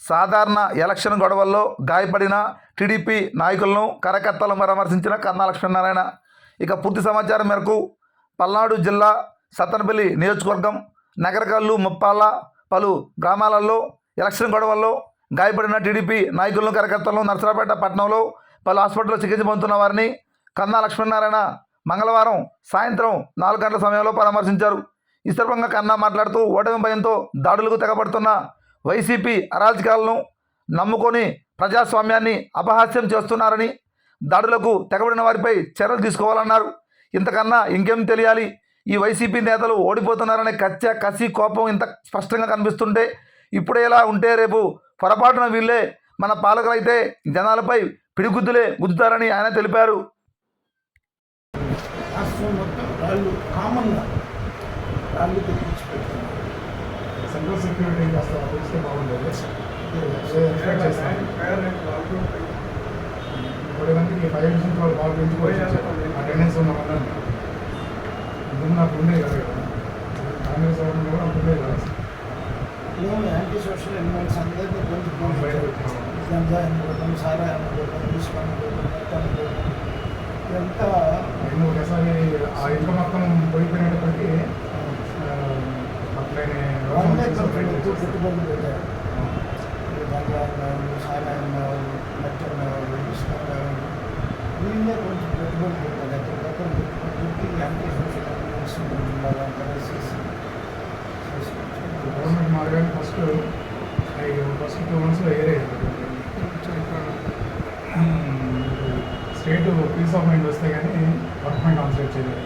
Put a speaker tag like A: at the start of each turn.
A: సాధారణ ఎలక్షన్ గొడవల్లో గాయపడిన టీడీపీ నాయకులను కార్యకర్తలను పరామర్శించిన కన్నా లక్ష్మీనారాయణ. ఇక పూర్తి సమాచారం మేరకు పల్నాడు జిల్లా సత్తెనపల్లి నియోజకవర్గం నగరకల్లు ముప్పాళ్ళ పలు గ్రామాలలో ఎలక్షన్ గొడవల్లో గాయపడిన టీడీపీ నాయకులను కార్యకర్తలను నర్సరావుపేట పట్టణంలో పలు హాస్పిటల్లో చికిత్స పొందుతున్న వారిని కన్నా లక్ష్మీనారాయణ మంగళవారం సాయంత్రం 4 గంటల సమయంలో పరామర్శించారు. ఈ సందర్భంగా కన్నా మాట్లాడుతూ ఓటమి భయంతో దాడులకు తెగబడుతున్న వైసీపీ అరాజకాలను నమ్ముకొని ప్రజాస్వామ్యాన్ని అపహాస్యం చేస్తున్నారని, దాడులకు తెగబడిన వారిపై చర్యలు తీసుకోవాలన్నారు. ఇంతకన్నా ఇంకేం తెలియాలి? ఈ వైసీపీ నేతలు ఓడిపోతున్నారనే కసి కోపం ఇంత స్పష్టంగా కనిపిస్తుంటే ఇప్పుడే ఇలా ఉంటే రేపు పొరపాటున వీళ్ళే మన పాలకులైతే జనాలపై పిడిగుద్దులే గుద్దుతారని ఆయన తెలిపారు.
B: సెంట్రల్ సెక్యూరిటీ కాస్త తెలిస్తే బాగుండేది. ఇప్పుడు మందికి 5 నిమిషం వాళ్ళు బాగా పెంచుకోవచ్చు. అటెండెన్స్ ఉన్న వల్ల ముందు నాకు ఉండేది కదా, కాంగ్రెస్ గవర్నమెంట్ కూడా ఉంటుందే కదా.
C: మేము యాంటీ సోషల్ ఎలిమెంట్స్ అందరినీ కొంచెం సారా ఇదంతా
B: నేను ఒకసారి ఆ ఇంట్లో మొత్తం పోయిపోయినప్పటికీ
C: పెట్టుబడులు పెట్టారు. సారాయణ మెట్టలు వీళ్ళే కొంచెం పెట్టుబడులు పెట్టారు. ఎక్కడికక్కడ పెట్టుబడి యాంటీ సోషల్ ఎలిమెంట్స్
B: గవర్నమెంట్ మార్గాన్ని ఫస్ట్ 2 మంత్స్లో ఏరే స్టేట్ పీస్ ఆఫ్ మైండ్ వస్తే కానీ గవర్నమెంట్ ఆన్సర్ చేయలేదు.